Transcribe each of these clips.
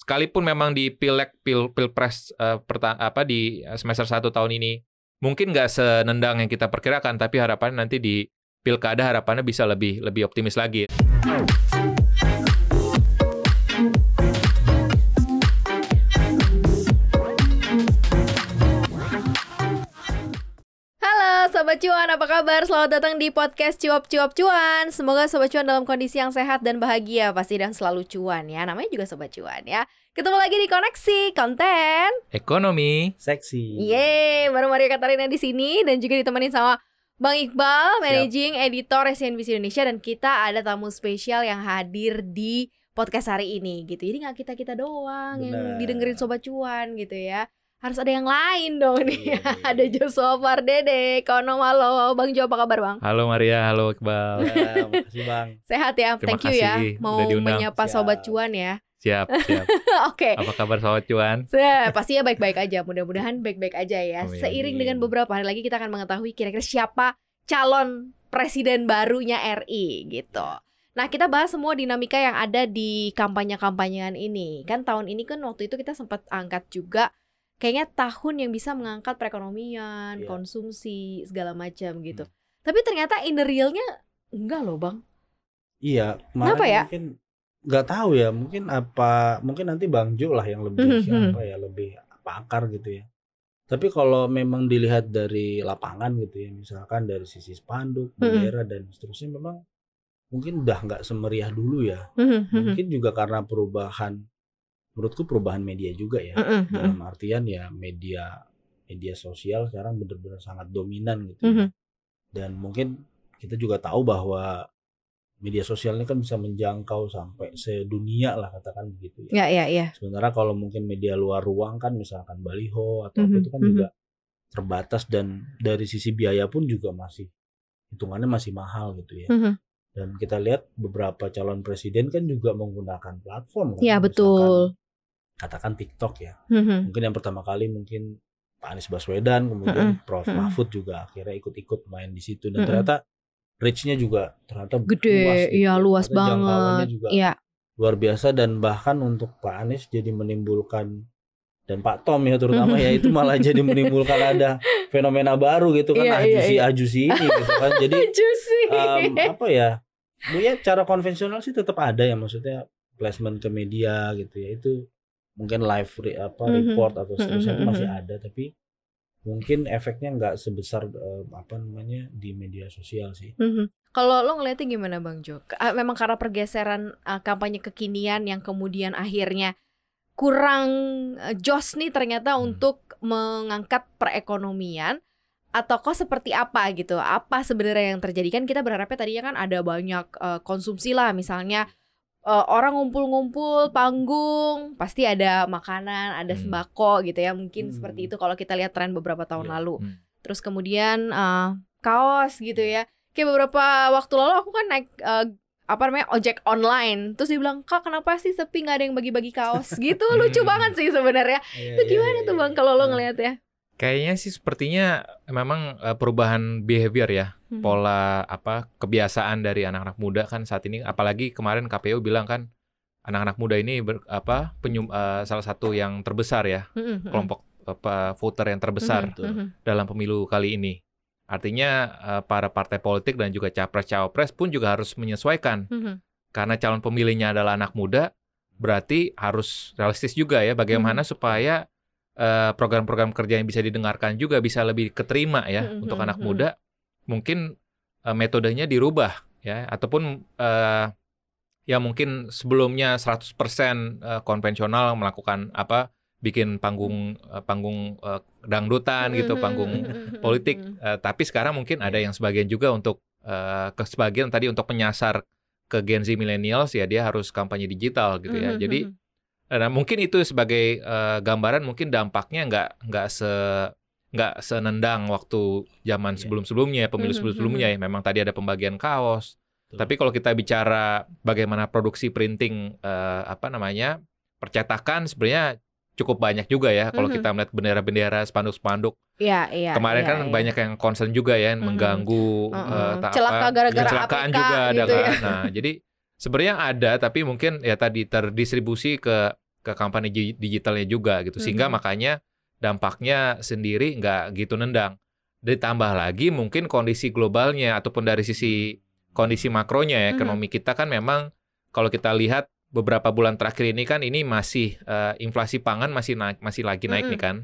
sekalipun memang di pilpres di semester 1 tahun ini mungkin nggak senendang yang kita perkirakan, tapi harapannya nanti di pilkada harapannya bisa lebih optimis lagi. Sobat Cuan, apa kabar? Selamat datang di podcast Cuap-Cuap Cuan. Semoga Sobat Cuan dalam kondisi yang sehat dan bahagia pasti, dan selalu cuan ya. Namanya juga Sobat Cuan ya. Ketemu lagi di Koneksi Konten Ekonomi Seksi. Yeay, baru Maria Katarina di sini dan juga ditemenin sama Bang Iqbal, Managing Editor CNBC Indonesia, dan kita ada tamu spesial yang hadir di podcast hari ini gitu. Jadi nggak kita doang yang didengerin Sobat Cuan gitu ya. Harus ada yang lain dong nih. Ada Joshua Pardede, ekonom. Halo Bang Jo, apa kabar Bang? Halo Maria, halo Iqbal. Ya, makasih Bang. Sehat ya, Terima thank you ya. kasih, Mau udah diundang. menyapa Sobat Cuan ya. Siap. Oke. Apa kabar Sobat Cuan? Pasti ya baik-baik aja. Mudah-mudahan baik-baik aja ya. Amin. Seiring dengan beberapa hari lagi kita akan mengetahui kira-kira siapa calon presiden barunya RI gitu. Nah, kita bahas semua dinamika yang ada di kampanye-kampanyean ini. Kan tahun ini kan waktu itu kita sempat angkat juga kayaknya tahun yang bisa mengangkat perekonomian, konsumsi, segala macam gitu. Tapi ternyata in the real-nya enggak loh Bang. Iya, kenapa ya? Mungkin nggak tahu ya, mungkin nanti Bang Jo lah yang lebih lebih pakar gitu ya. Tapi kalau memang dilihat dari lapangan gitu ya, misalkan dari sisi spanduk, bendera dan seterusnya, memang mungkin udah nggak semeriah dulu ya. Mungkin juga karena menurutku perubahan media juga ya. Dalam artian ya media sosial sekarang benar-benar sangat dominan gitu ya. Dan mungkin kita juga tahu bahwa media sosial ini kan bisa menjangkau sampai sedunia lah, katakan begitu ya. Iya. Sementara kalau mungkin media luar ruang kan misalkan baliho atau apa itu kan juga terbatas, dan dari sisi biaya pun juga masih hitungannya masih mahal gitu ya. Dan kita lihat beberapa calon presiden kan juga menggunakan platform kan. Iya, betul. Katakan TikTok ya. Mungkin yang pertama kali mungkin Pak Anies Baswedan, kemudian Prof Mahfud juga akhirnya ikut main di situ, dan ternyata reach-nya juga ternyata gede, luas gitu. Iya luas ternyata banget. Jangkauannya juga luar biasa, dan bahkan untuk Pak Anies jadi menimbulkan, dan Pak Tom ya terutama ya, itu malah jadi menimbulkan ada fenomena baru gitu kan, ajusi ini gitu kan. Jadi apa ya? Ya cara konvensional sih tetap ada ya, maksudnya placement ke media gitu ya, itu mungkin live report atau seterusnya itu masih ada, tapi mungkin efeknya nggak sebesar di media sosial sih. Kalau lo ngeliatnya gimana Bang Jo? Memang karena pergeseran kampanye kekinian yang kemudian akhirnya kurang jos nih ternyata untuk mengangkat perekonomian, atau kok seperti apa gitu? Apa sebenarnya yang terjadi? Kan kita berharapnya tadinya kan ada banyak konsumsi lah, misalnya orang ngumpul-ngumpul, panggung, pasti ada makanan, ada sembako gitu ya. Mungkin seperti itu kalau kita lihat tren beberapa tahun lalu. Terus kemudian kaos gitu ya. Kayak beberapa waktu lalu aku kan naik ojek online. Terus dia bilang, "Kak, kenapa sih sepi, nggak ada yang bagi-bagi kaos?" Gitu. Lucu banget sih sebenarnya. Itu gimana tuh Bang kalau lo ngeliat ya? Kayaknya sih sepertinya memang perubahan behavior ya, pola kebiasaan dari anak-anak muda kan saat ini, apalagi kemarin KPU bilang kan anak-anak muda ini salah satu yang terbesar ya, kelompok voter yang terbesar dalam pemilu kali ini. Artinya para partai politik dan juga capres-cawapres pun juga harus menyesuaikan, karena calon pemilihnya adalah anak muda, berarti harus realistis juga ya, bagaimana supaya program-program kerja yang bisa didengarkan juga bisa lebih keterima ya untuk anak muda. Mungkin metodenya dirubah ya, ataupun ya mungkin sebelumnya 100% konvensional melakukan bikin panggung dangdutan gitu, panggung politik, tapi sekarang mungkin ada yang sebagian juga untuk sebagian tadi untuk menyasar ke Gen Z millennials ya, dia harus kampanye digital gitu ya. Jadi nah, mungkin itu sebagai gambaran, mungkin dampaknya nggak senendang waktu zaman sebelum-sebelumnya, pemilu sebelum-sebelumnya ya. Memang tadi ada pembagian kaos. Tapi kalau kita bicara bagaimana produksi printing percetakan, sebenarnya cukup banyak juga ya. Kalau kita melihat bendera-bendera, spanduk-spanduk. Kemarin banyak yang concern juga ya, mengganggu celaka gara-gara kecelakaan APK juga ada gitu kan. ya. Nah, jadi sebenarnya ada, tapi mungkin ya tadi terdistribusi ke ke company digitalnya juga gitu. Sehingga makanya dampaknya sendiri nggak gitu nendang. Ditambah lagi mungkin kondisi globalnya ataupun dari sisi kondisi makronya ya, ekonomi kita kan memang kalau kita lihat beberapa bulan terakhir ini kan ini masih inflasi pangan masih lagi naik nih kan.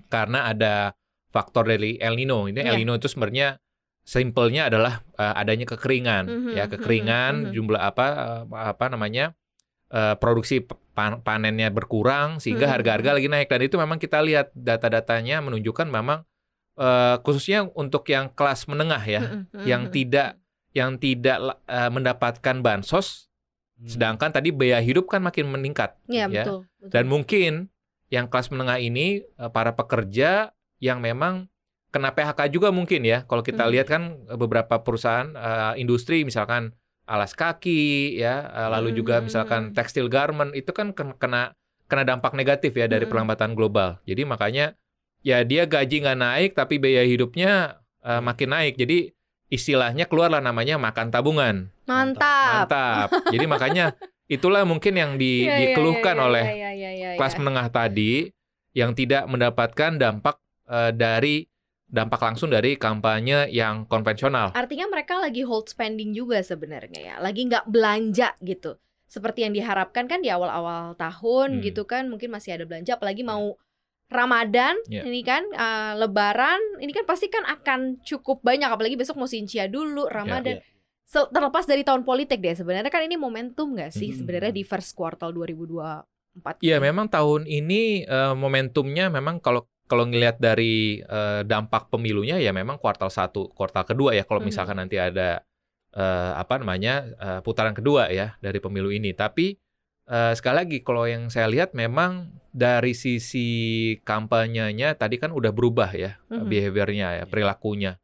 Karena ada faktor dari El Nino. Ini El Nino itu sebenarnya simpelnya adalah adanya kekeringan ya, kekeringan jumlah produksi panennya berkurang sehingga harga-harga lagi naik, dan itu memang kita lihat data-datanya menunjukkan memang khususnya untuk yang kelas menengah ya, yang tidak mendapatkan bansos, sedangkan tadi biaya hidup kan makin meningkat ya. Betul. Dan mungkin yang kelas menengah ini para pekerja yang memang kena PHK juga mungkin ya. Kalau kita lihat kan beberapa perusahaan industri misalkan alas kaki ya, lalu juga misalkan tekstil garment itu kan kena dampak negatif ya dari perlambatan global. Jadi makanya ya dia gaji nggak naik tapi biaya hidupnya makin naik. Jadi istilahnya keluarlah namanya makan tabungan. Mantap. Jadi makanya itulah mungkin yang dikeluhkan oleh kelas menengah tadi yang tidak mendapatkan dampak langsung dari kampanye yang konvensional. Artinya mereka lagi hold spending juga sebenarnya ya, lagi nggak belanja gitu. Seperti yang diharapkan kan di awal-awal tahun gitu kan, mungkin masih ada belanja, apalagi mau Ramadan ini kan, Lebaran ini kan pasti kan akan cukup banyak, apalagi besok mau Xinjia dulu, Ramadan. Terlepas dari tahun politik deh, sebenarnya kan ini momentum nggak sih sebenarnya di first quarter 2024? Iya, memang tahun ini momentumnya memang kalau ngelihat dari dampak pemilunya ya memang kuartal 1, kuartal kedua ya, kalau misalkan nanti ada putaran kedua ya dari pemilu ini. Tapi sekali lagi kalau yang saya lihat memang dari sisi kampanyenya tadi kan udah berubah ya behaviornya ya, perilakunya.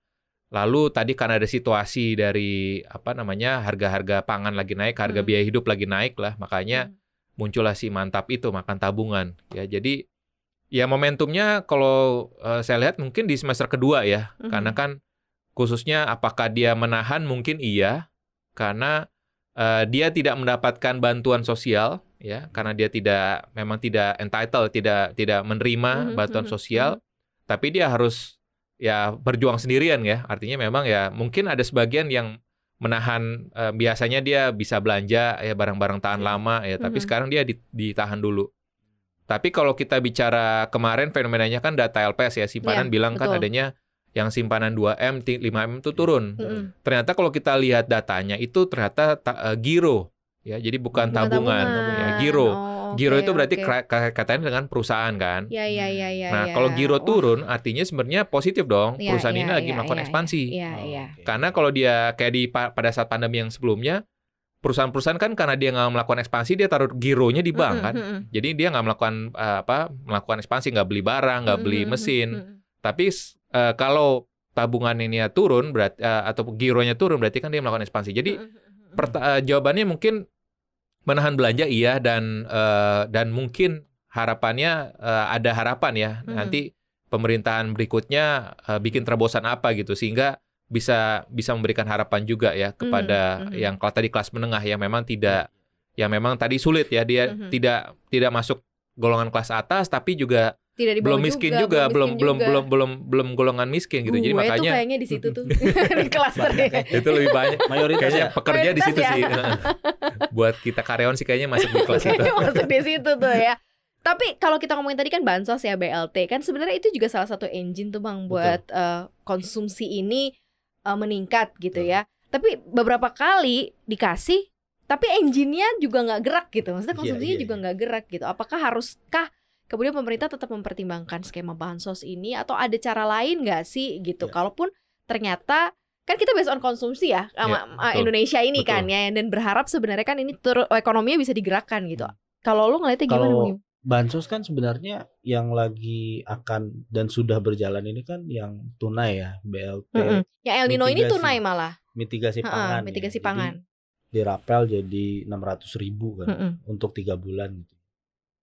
Lalu tadi karena ada situasi dari harga-harga pangan lagi naik, harga biaya hidup lagi naik lah, makanya muncullah si mantap itu makan tabungan ya. Jadi ya momentumnya kalau saya lihat mungkin di semester kedua ya, karena kan khususnya apakah dia menahan mungkin iya, karena dia tidak mendapatkan bantuan sosial ya, karena dia memang tidak entitled, tidak menerima bantuan sosial, tapi dia harus ya berjuang sendirian ya. Artinya memang ya mungkin ada sebagian yang menahan, biasanya dia bisa belanja ya barang-barang tahan lama ya, tapi sekarang dia ditahan dulu. Tapi kalau kita bicara kemarin fenomenanya kan data LPS ya, simpanan bilang kan adanya yang simpanan 2M, 5M itu turun. Ternyata kalau kita lihat datanya itu ternyata giro ya, jadi bukan tabungan ya, giro. Giro itu berarti katanya dengan perusahaan kan. Nah, kalau giro turun artinya sebenarnya positif dong. Perusahaan ini lagi melakukan ekspansi. Karena kalau dia kayak pada saat pandemi yang sebelumnya, perusahaan-perusahaan kan karena dia nggak melakukan ekspansi, dia taruh gironya di bank kan. Jadi dia nggak melakukan ekspansi, nggak beli barang, nggak beli mesin. Tapi kalau tabungan ini turun berarti atau gironya turun berarti kan dia melakukan ekspansi. Jadi jawabannya mungkin menahan belanja iya, dan mungkin harapannya ada harapan ya nanti pemerintahan berikutnya bikin terobosan apa gitu sehingga bisa memberikan harapan juga ya kepada yang kalau tadi kelas menengah yang memang memang tadi sulit ya, dia tidak masuk golongan kelas atas tapi juga belum miskin juga, belum golongan miskin gitu. Jadi makanya itu kayaknya di situ tuh klasternya. Itu lebih banyak mayoritasnya pekerja di situ sih. Buat kita karyawan sih kayaknya masuk di kelas itu. Masuk di situ tuh ya. Tapi kalau kita ngomongin tadi kan bansos ya, BLT kan sebenarnya itu juga salah satu engine tuh Bang buat konsumsi ini meningkat gitu ya. Tapi beberapa kali dikasih tapi engine-nya juga nggak gerak gitu. Maksudnya konsumsinya juga nggak gerak gitu. Apakah haruskah kemudian pemerintah tetap mempertimbangkan skema bansos ini atau ada cara lain nggak sih gitu? Kalaupun ternyata kan kita based on konsumsi ya sama Indonesia ini kan ya, dan berharap sebenarnya kan ini ekonominya bisa digerakkan gitu. Kalau lu ngeliatnya gimana Bang? Bansos kan sebenarnya yang lagi akan dan sudah berjalan ini kan yang tunai ya, BLT. Yang El Nino ini tunai malah. Mitigasi pangan. Mitigasi pangan. Jadi, dirapel jadi 600.000 kan untuk 3 bulan gitu.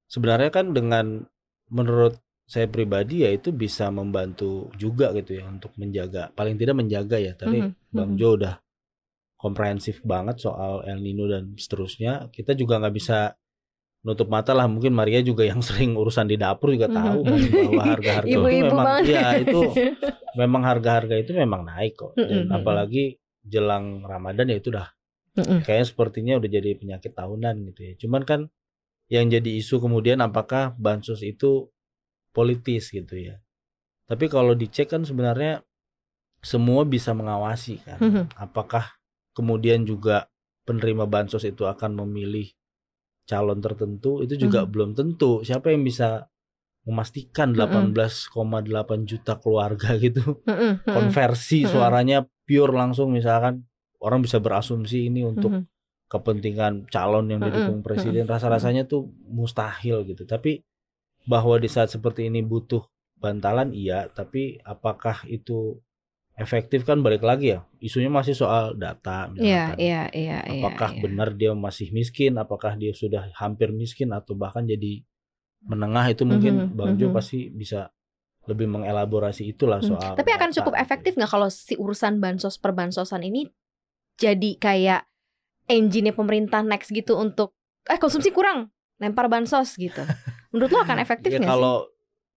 Sebenarnya kan dengan menurut saya pribadi ya itu bisa membantu juga gitu ya untuk menjaga, paling tidak menjaga ya. Tadi Bang Jo udah komprehensif banget soal El Nino dan seterusnya. Kita juga nggak bisa nutup mata lah, mungkin Maria juga yang sering urusan di dapur juga tahu kan bahwa harga-harga itu Ibu-ibu memang banget. ya itu memang harga-harga itu memang naik kok. Dan Mm-mm. apalagi jelang Ramadan ya itu udah Mm-mm. kayaknya sepertinya udah jadi penyakit tahunan gitu ya. Cuman kan yang jadi isu kemudian apakah bansos itu politis gitu ya. Tapi kalau dicek kan sebenarnya semua bisa mengawasi kan. Mhm. Apakah kemudian juga penerima bansos itu akan memilih calon tertentu, itu juga belum tentu. Siapa yang bisa memastikan 18,8 juta keluarga gitu Mm-mm. konversi suaranya pure langsung, misalkan orang bisa berasumsi ini untuk kepentingan calon yang didukung presiden, rasa-rasanya tuh mustahil gitu. Tapi bahwa di saat seperti ini butuh bantalan, iya, tapi apakah itu efektif kan balik lagi ya, isunya masih soal data misalkan. Iya. Apakah benar dia masih miskin, apakah dia sudah hampir miskin atau bahkan jadi menengah, itu mungkin Bang Jo pasti bisa lebih mengelaborasi itulah soal. Tapi akan cukup efektif nggak kalau si urusan bansos perbansosan ini jadi kayak engine-nya pemerintah next gitu untuk konsumsi kurang, lempar bansos gitu. Menurut lo akan efektif ya, nggak sih?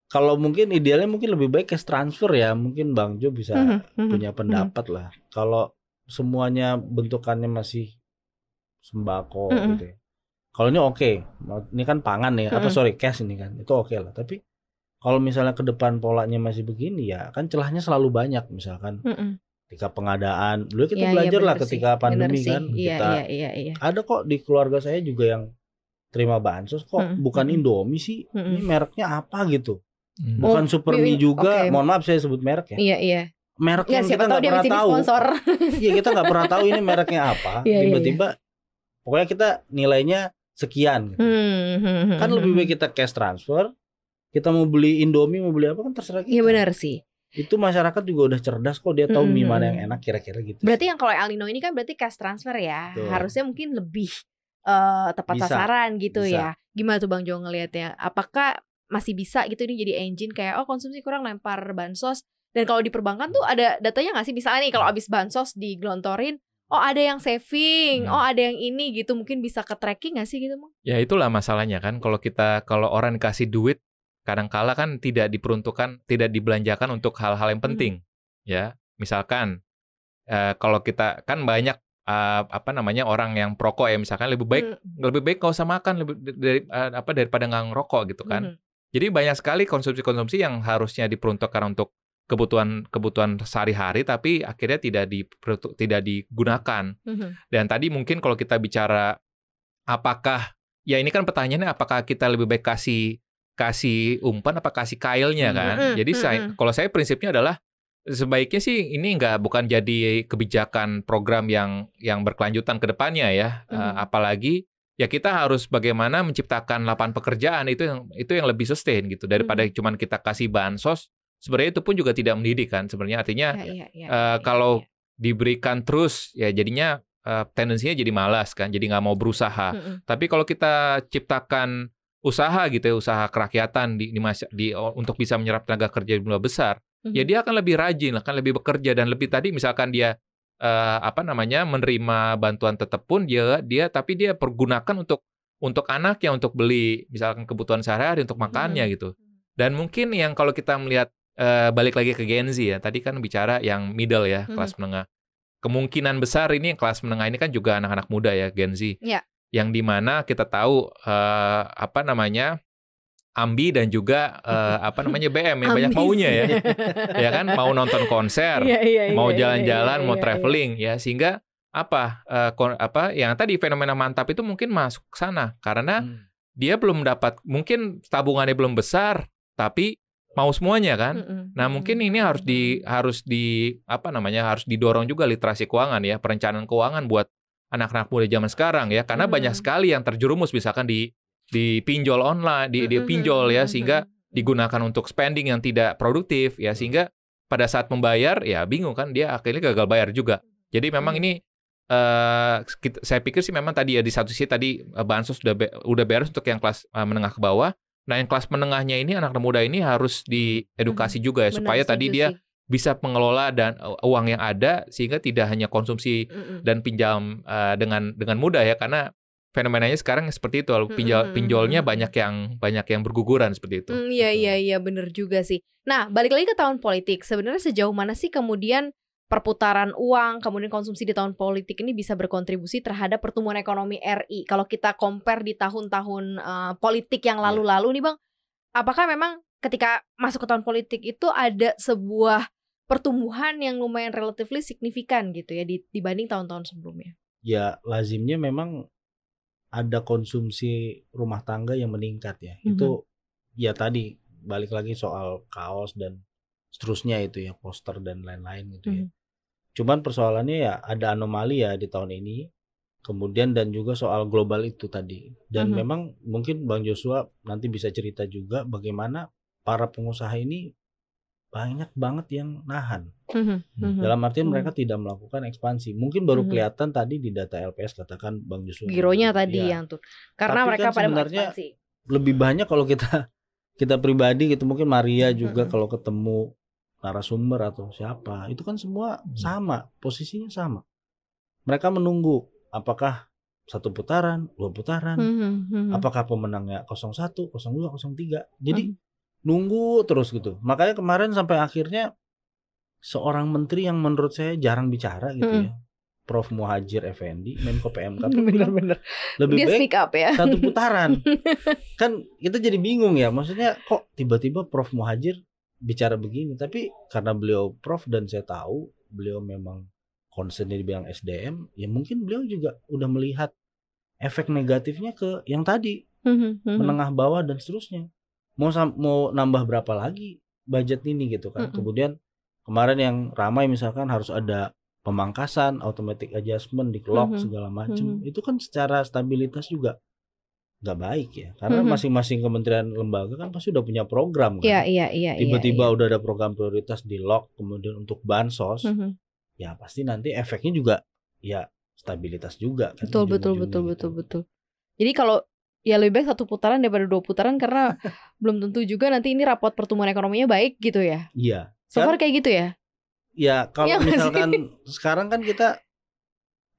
Kalau mungkin idealnya mungkin lebih baik cash transfer ya, mungkin Bang Jo bisa punya pendapat lah. Kalau semuanya bentukannya masih sembako gitu ya. Kalau ini oke, ini kan pangan nih, cash ini kan, itu oke lah. Tapi kalau misalnya ke depan polanya masih begini ya, kan celahnya selalu banyak. Misalkan ketika pengadaan, dulu kita belajar lah ketika pandemi kan, kita ada kok di keluarga saya juga yang terima bansos kok, bukan Indomie sih, ini mereknya apa gitu. Bukan Supermi juga, mohon maaf saya sebut merek ya. Iya. Merek yang kita nggak pernah tahu. Iya, kita nggak pernah tahu ini mereknya apa. Tiba-tiba, pokoknya kita nilainya sekian. Gitu. Kan lebih baik kita cash transfer. Kita mau beli Indomie, mau beli apa kan terserah kita. Iya benar sih. Itu masyarakat juga udah cerdas kok, dia tahu mie mana yang enak kira-kira gitu. Berarti yang kalau El Nino ini kan berarti cash transfer ya. Betul. Harusnya mungkin lebih tepat sasaran gitu ya. Gimana tuh Bang Jo ngelihatnya? Apakah masih bisa gitu ini jadi engine kayak konsumsi kurang lempar bansos, dan kalau di perbankan tuh ada datanya nggak sih, misalnya nih kalau abis bansos digelontorin ada yang saving, ada yang ini gitu, mungkin bisa ke tracking nggak sih gitu Bang? Ya itulah masalahnya kan, kalau orang kasih duit kadangkala kan tidak diperuntukkan, tidak dibelanjakan untuk hal-hal yang penting ya. Misalkan kalau kita kan banyak orang yang perokok ya, misalkan lebih baik nggak usah makan daripada nggak ngerokok gitu kan. Jadi banyak sekali konsumsi yang harusnya diperuntukkan untuk kebutuhan sehari-hari, tapi akhirnya tidak digunakan. Dan tadi mungkin kalau kita bicara apakah ya ini kan pertanyaannya, apakah kita lebih baik kasih umpan apa kasih kailnya kan? Jadi kalau saya prinsipnya adalah sebaiknya sih ini bukan jadi kebijakan program yang berkelanjutan ke depannya ya. Apalagi ya kita harus bagaimana menciptakan lapangan pekerjaan, itu yang lebih sustain gitu daripada cuman kita kasih bansos. Sebenarnya itu pun juga tidak mendidik kan sebenarnya, artinya kalau diberikan terus ya jadinya tendensinya jadi malas kan, jadi nggak mau berusaha. Tapi kalau kita ciptakan usaha gitu ya, usaha kerakyatan untuk bisa menyerap tenaga kerja jumlah besar, ya dia akan lebih rajin, akan lebih bekerja, dan lebih tadi misalkan dia menerima bantuan tetap pun tapi dia pergunakan untuk anaknya, untuk beli misalkan kebutuhan sehari-hari, untuk makannya gitu. Dan mungkin yang kalau kita melihat balik lagi ke Gen Z ya, tadi kan bicara yang middle ya, kelas menengah. Kemungkinan besar ini yang kelas menengah ini kan juga anak-anak muda ya, Gen Z. Yang dimana kita tahu Ambi dan juga BM yang banyak maunya ya. Ya kan, mau nonton konser, mau jalan-jalan, mau traveling ya, sehingga yang tadi fenomena mantap itu mungkin masuk ke sana karena dia belum dapat, mungkin tabungannya belum besar tapi mau semuanya kan. Nah, mungkin ini harus didorong juga literasi keuangan ya, perencanaan keuangan buat anak-anak muda zaman sekarang ya, karena banyak sekali yang terjerumus misalkan di pinjol online, di pinjol ya, sehingga digunakan untuk spending yang tidak produktif ya, sehingga pada saat membayar ya bingung kan, dia akhirnya gagal bayar juga. Jadi memang ini saya pikir sih memang tadi ya, di satu sisi tadi bansos udah beres untuk yang kelas menengah ke bawah. Nah, yang kelas menengahnya ini, anak muda ini harus diedukasi juga ya, supaya tadi dia bisa mengelola dan uang yang ada, sehingga tidak hanya konsumsi dan pinjam dengan mudah ya, karena fenomenanya sekarang seperti itu. Pinjolnya banyak yang berguguran seperti itu. Iya, bener juga sih. Nah, balik lagi ke tahun politik. Sebenarnya sejauh mana sih kemudian perputaran uang, kemudian konsumsi di tahun politik ini bisa berkontribusi terhadap pertumbuhan ekonomi RI? Kalau kita compare di tahun-tahun politik yang lalu-lalu nih Bang, apakah memang ketika masuk ke tahun politik itu ada sebuah pertumbuhan yang lumayan relatively signifikan gitu ya dibanding tahun-tahun sebelumnya? Ya, lazimnya memang ada konsumsi rumah tangga yang meningkat ya. Itu ya tadi balik lagi soal kaos dan seterusnya itu ya, poster dan lain-lain gitu ya. Cuman persoalannya ya ada anomali ya di tahun ini. Kemudian dan juga soal global itu tadi. Dan memang mungkin Bang Joshua nanti bisa cerita juga bagaimana para pengusaha ini banyak banget yang nahan. Dalam artian mereka tidak melakukan ekspansi. Mungkin baru kelihatan tadi di data LPS katakan Bang Joshua. Gironya tadi yang tuh. Karena tapi mereka kan pada sebenarnya ekspansi. Lebih banyak kalau kita pribadi gitu, mungkin Maria juga kalau ketemu narasumber atau siapa, itu kan semua sama, posisinya sama. Mereka menunggu apakah 1 putaran, 2 putaran, apakah pemenangnya 01, 02, 03. Jadi nunggu terus gitu. Makanya kemarin sampai akhirnya seorang menteri yang menurut saya jarang bicara gitu ya, Prof Muhadjir Effendi, Menko PMK tuh bener. lebih Dia baik speak up ya. 1 putaran. Kan kita jadi bingung ya, maksudnya kok tiba-tiba Prof Muhadjir bicara begini. Tapi karena beliau Prof dan saya tahu beliau memang concernnya di bidang SDM, ya mungkin beliau juga udah melihat efek negatifnya ke yang tadi, menengah bawah dan seterusnya. Mau nambah berapa lagi budget ini gitu kan. Kemudian kemarin yang ramai misalkan harus ada pemangkasan, automatic adjustment, di-lock segala macam. Itu kan secara stabilitas juga nggak baik ya. Karena masing-masing kementerian lembaga kan pasti udah punya program kan. Iya. Tiba-tiba udah ada program prioritas di-lock, kemudian untuk bansos, ya pasti nanti efeknya juga ya stabilitas juga kan. Betul. Jadi kalau ya lebih baik 1 putaran daripada 2 putaran karena belum tentu juga nanti ini rapot pertumbuhan ekonominya baik gitu ya. Iya. So far kayak gitu ya. Ya kalau misalkan sekarang kan kita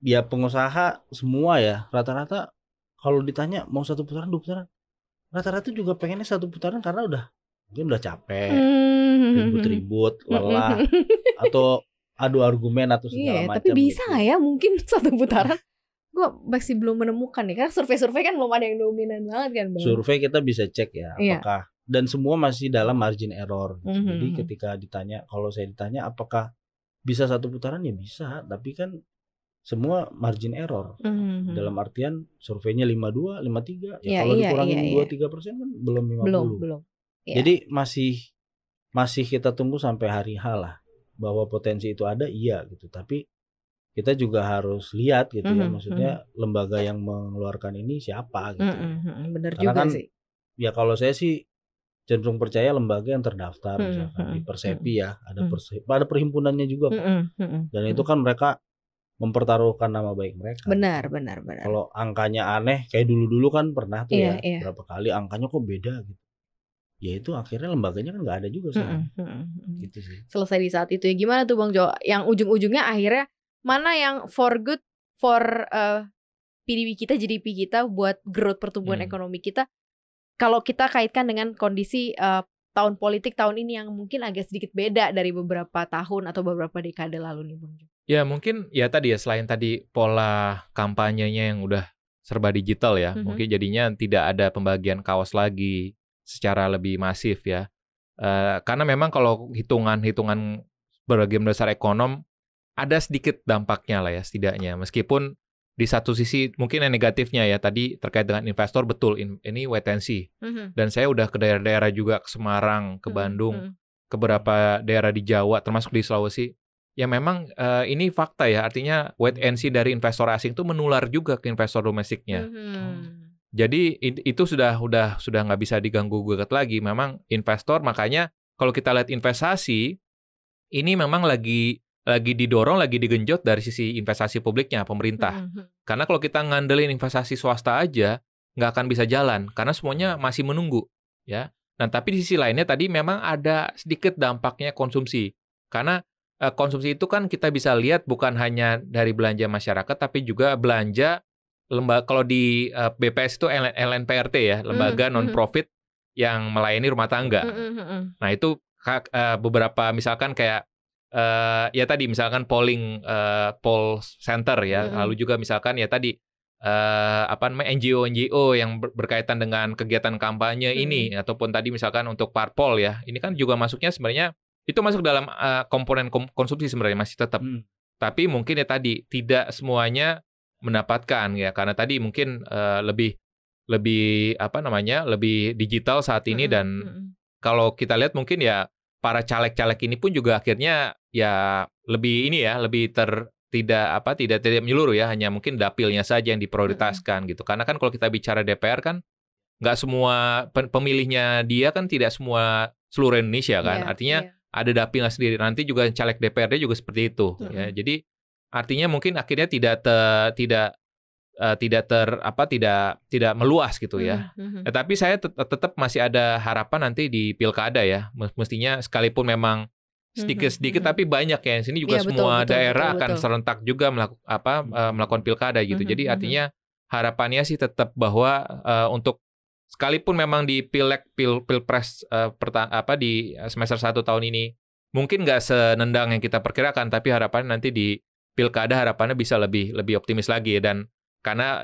ya pengusaha semua ya rata-rata kalau ditanya mau 1 putaran 2 putaran, rata-rata juga pengennya 1 putaran karena mungkin udah capek, ribut-ribut, lelah, atau adu argumen atau segala macam. Tapi bisa gitu. nggak ya mungkin 1 putaran? Gue masih belum menemukan nih, karena survei-survei kan belum ada yang dominan banget kan Bang. Survei kita bisa cek ya apakah dan semua masih dalam margin error. Jadi ketika ditanya, kalau saya ditanya apakah bisa 1 putaran ya bisa, tapi kan semua margin error. Dalam artian surveinya 52, 53, ya kalau dikurangin 2-3% kan belum 50. Belum. Jadi masih kita tunggu sampai hari H lah bahwa potensi itu ada gitu. Tapi kita juga harus lihat gitu ya, maksudnya lembaga yang mengeluarkan ini siapa gitu. Bener Karena juga kan, sih. ya kalau saya sih cenderung percaya lembaga yang terdaftar misalkan di Persepi ya, ada perhimpunannya juga dan itu kan mereka mempertaruhkan nama baik mereka. Benar. Kalau angkanya aneh kayak dulu kan pernah tuh berapa kali angkanya kok beda gitu. Ya itu akhirnya lembaganya kan nggak ada juga sekarang. Gitu sih. Selesai di saat itu ya. Gimana tuh Bang Jo? Yang ujung-ujungnya akhirnya mana yang for good for PDB kita, GDP kita, buat growth pertumbuhan ekonomi kita, kalau kita kaitkan dengan kondisi tahun politik tahun ini yang mungkin agak sedikit beda dari beberapa tahun atau beberapa dekade lalu nih Bang Jo. Ya mungkin ya tadi ya, selain tadi pola kampanyenya yang udah serba digital ya, mungkin jadinya tidak ada pembagian kaos lagi secara lebih masif ya. Karena memang kalau hitungan berbagai dasar ekonom ada sedikit dampaknya lah ya setidaknya. Meskipun di satu sisi mungkin yang negatifnya ya tadi terkait dengan investor, betul ini wait and see. Dan saya udah ke daerah-daerah juga, ke Semarang, ke Bandung, ke beberapa daerah di Jawa termasuk di Sulawesi. Ya memang ini fakta ya, artinya wait and see dari investor asing itu menular juga ke investor domestiknya. Jadi itu sudah nggak bisa diganggu gugat lagi. Memang investor, makanya kalau kita lihat investasi ini memang lagi didorong, lagi digenjot dari sisi investasi publiknya, pemerintah. Karena kalau kita ngandelin investasi swasta aja, nggak akan bisa jalan, karena semuanya masih menunggu. Ya. Nah, tapi di sisi lainnya tadi memang ada sedikit dampaknya konsumsi. Karena konsumsi itu kan kita bisa lihat bukan hanya dari belanja masyarakat, tapi juga belanja kalau di BPS itu LNPRT ya, lembaga non-profit yang melayani rumah tangga. Nah itu beberapa misalkan kayak ya tadi misalkan poll center ya, lalu juga misalkan ya tadi NGO yang berkaitan dengan kegiatan kampanye ini, ataupun tadi misalkan untuk parpol ya, ini kan juga masuknya sebenarnya itu masuk dalam komponen konsumsi sebenarnya masih tetap. Tapi mungkin ya tadi tidak semuanya mendapatkan ya, karena tadi mungkin lebih lebih digital saat ini, dan kalau kita lihat mungkin ya para caleg-caleg ini pun juga akhirnya ya lebih tidak menyeluruh ya, hanya mungkin dapilnya saja yang diprioritaskan gitu. Karena kan kalau kita bicara DPR kan nggak semua pemilihnya dia kan tidak semua seluruh Indonesia kan. Artinya ada dapilnya sendiri. Nanti juga caleg DPRD juga seperti itu ya. Jadi artinya mungkin akhirnya tidak meluas gitu ya. Tapi saya tetap masih ada harapan nanti di pilkada ya. Mestinya sekalipun memang sedikit-sedikit tapi banyak ya. Di sini juga semua daerah akan serentak juga melakukan pilkada gitu. Jadi artinya harapannya sih tetap bahwa untuk sekalipun memang di pilpres di semester 1 tahun ini mungkin nggak senendang yang kita perkirakan, tapi harapannya nanti di pilkada harapannya bisa lebih optimis lagi. Dan karena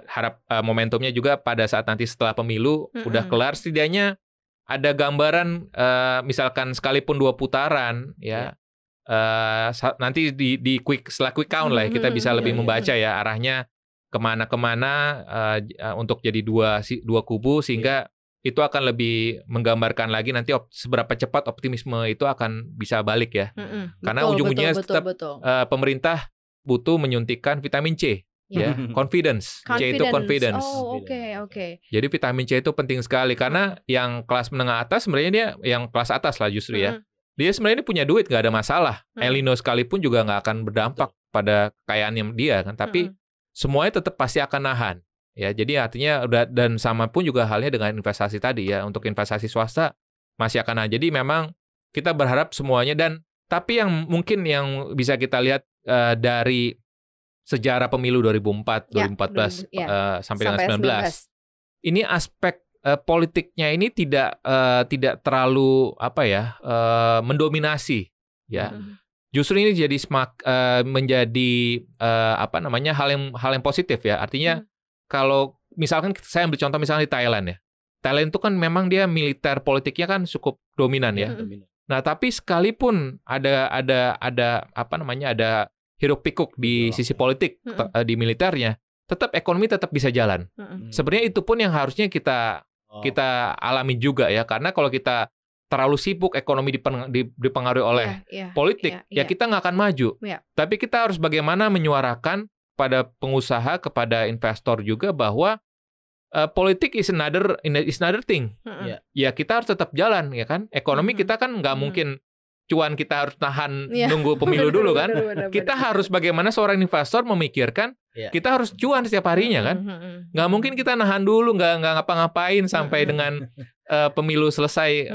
momentumnya juga pada saat nanti setelah pemilu udah kelar, setidaknya ada gambaran misalkan sekalipun 2 putaran ya, nanti setelah quick count lah ya, kita bisa lebih membaca ya arahnya kemana untuk jadi dua kubu, sehingga itu akan lebih menggambarkan lagi nanti seberapa cepat optimisme itu akan bisa balik ya. Karena ujung-ujungnya tetap pemerintah butuh menyuntikkan vitamin C. Ya, confidence. C itu confidence. Oh, oke. Jadi vitamin C itu penting sekali, karena yang kelas menengah atas sebenarnya dia yang kelas atas lah justru ya. Dia sebenarnya punya duit, nggak ada masalah. El Nino sekalipun juga nggak akan berdampak pada kekayaannya dia kan. Tapi semuanya tetap pasti akan nahan. Ya, jadi artinya dan sama pun juga halnya dengan investasi tadi ya. Untuk investasi swasta masih akan nahan. Jadi memang kita berharap semuanya, tapi yang mungkin yang bisa kita lihat dari sejarah pemilu 2004, 2014 sampai dengan 19. Ini aspek politiknya ini tidak terlalu mendominasi ya. Justru ini jadi menjadi hal yang positif ya. Artinya kalau misalkan saya ambil contoh misalnya di Thailand ya. Thailand itu kan memang dia militer politiknya kan cukup dominan ya. Nah, tapi sekalipun ada hiruk pikuk di sisi politik di militernya, tetap ekonomi tetap bisa jalan. Sebenarnya itu pun yang harusnya kita alami juga ya, karena kalau kita terlalu sibuk ekonomi dipengaruhi oleh politik, ya kita nggak akan maju. Tapi kita harus bagaimana menyuarakan pada pengusaha, kepada investor juga bahwa politik is another thing. Ya kita harus tetap jalan ya kan. Ekonomi kita kan nggak mungkin cuan kita harus tahan nunggu pemilu dulu kan. Kita harus bagaimana seorang investor memikirkan kita harus cuan setiap harinya kan. Nggak mungkin kita nahan dulu, nggak ngapa-ngapain sampai dengan pemilu selesai,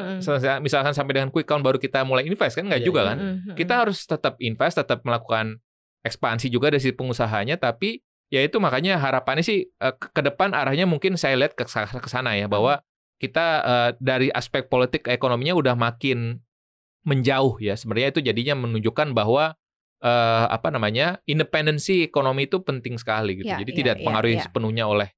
misalkan sampai dengan quick count baru kita mulai invest kan, nggak juga kan. Kita harus tetap invest, tetap melakukan ekspansi juga dari sisi pengusahanya, tapi ya itu makanya harapannya sih ke depan arahnya mungkin saya lihat ke sana ya, bahwa kita dari aspek politik ekonominya udah makin menjauh ya. Sebenarnya itu jadinya menunjukkan bahwa independensi ekonomi itu penting sekali gitu. Jadi tidak dipengaruhi sepenuhnya oleh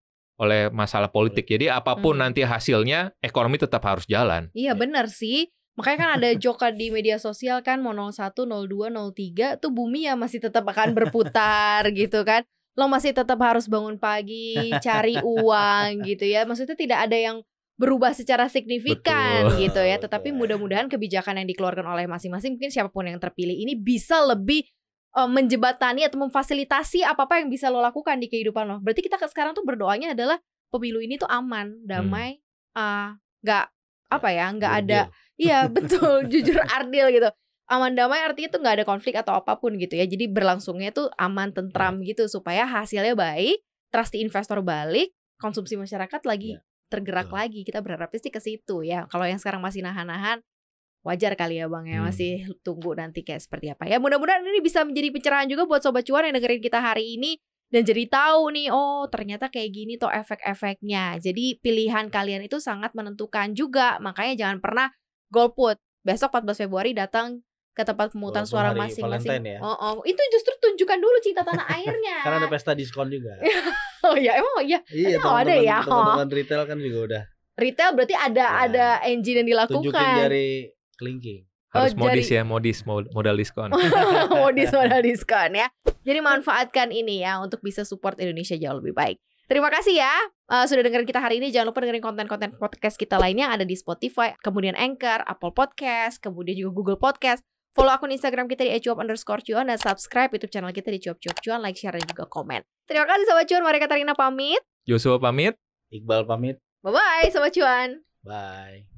masalah politik. Jadi apapun nanti hasilnya, ekonomi tetap harus jalan. Iya benar sih. Makanya kan ada joka di media sosial kan, mau 01, 02, 03 tuh bumi ya masih tetap akan berputar gitu kan. Lo masih tetap harus bangun pagi, cari uang gitu ya. Maksudnya tidak ada yang berubah secara signifikan gitu ya. Tetapi mudah-mudahan kebijakan yang dikeluarkan oleh masing-masing, mungkin siapapun yang terpilih ini bisa lebih menjembatani atau memfasilitasi apa-apa yang bisa lo lakukan di kehidupan lo. Berarti kita sekarang tuh berdoanya adalah pemilu ini tuh aman, damai, nggak ada, iya betul, jujur, adil gitu. Aman damai artinya tuh nggak ada konflik atau apapun gitu ya. Jadi berlangsungnya tuh aman, tentram gitu, supaya hasilnya baik, trust investor balik, konsumsi masyarakat lagi tergerak lagi. Kita berharapnya sih ke situ ya. Kalau yang sekarang masih nahan-nahan, wajar kali ya Bang ya, masih tunggu nanti kayak seperti apa ya. Mudah-mudahan ini bisa menjadi pencerahan juga buat Sobat Cuan yang dengerin kita hari ini. Dan jadi tahu nih, oh ternyata kayak gini tuh efek-efeknya. Jadi pilihan kalian itu sangat menentukan juga. Makanya jangan pernah golput. Besok 14 Februari datang ke tempat pemungutan Walaupun suara hari masing-masing. Valentine ya. Itu justru tunjukkan dulu cinta tanah airnya. Karena ada pesta diskon juga. Oh ya, emang iya. Iya, Oh, ada ya. teman-teman retail kan juga udah. Retail berarti ada engine yang dilakukan. Tunjukin jari kelingking. Harus modal diskon. Modal diskon ya. Jadi manfaatkan ini ya untuk bisa support Indonesia jauh lebih baik. Terima kasih ya sudah dengerin kita hari ini. Jangan lupa dengerin konten-konten podcast kita lainnya ada di Spotify, kemudian Anchor, Apple Podcast, kemudian juga Google Podcast. Follow akun Instagram kita di @cuap_cuan dan subscribe YouTube channel kita di cuap-cuap-cuan, like, share dan juga komen. Terima kasih Sobat Cuan. Mari Katarina pamit. Joshua pamit. Iqbal pamit. Bye bye Sobat Cuan. Bye.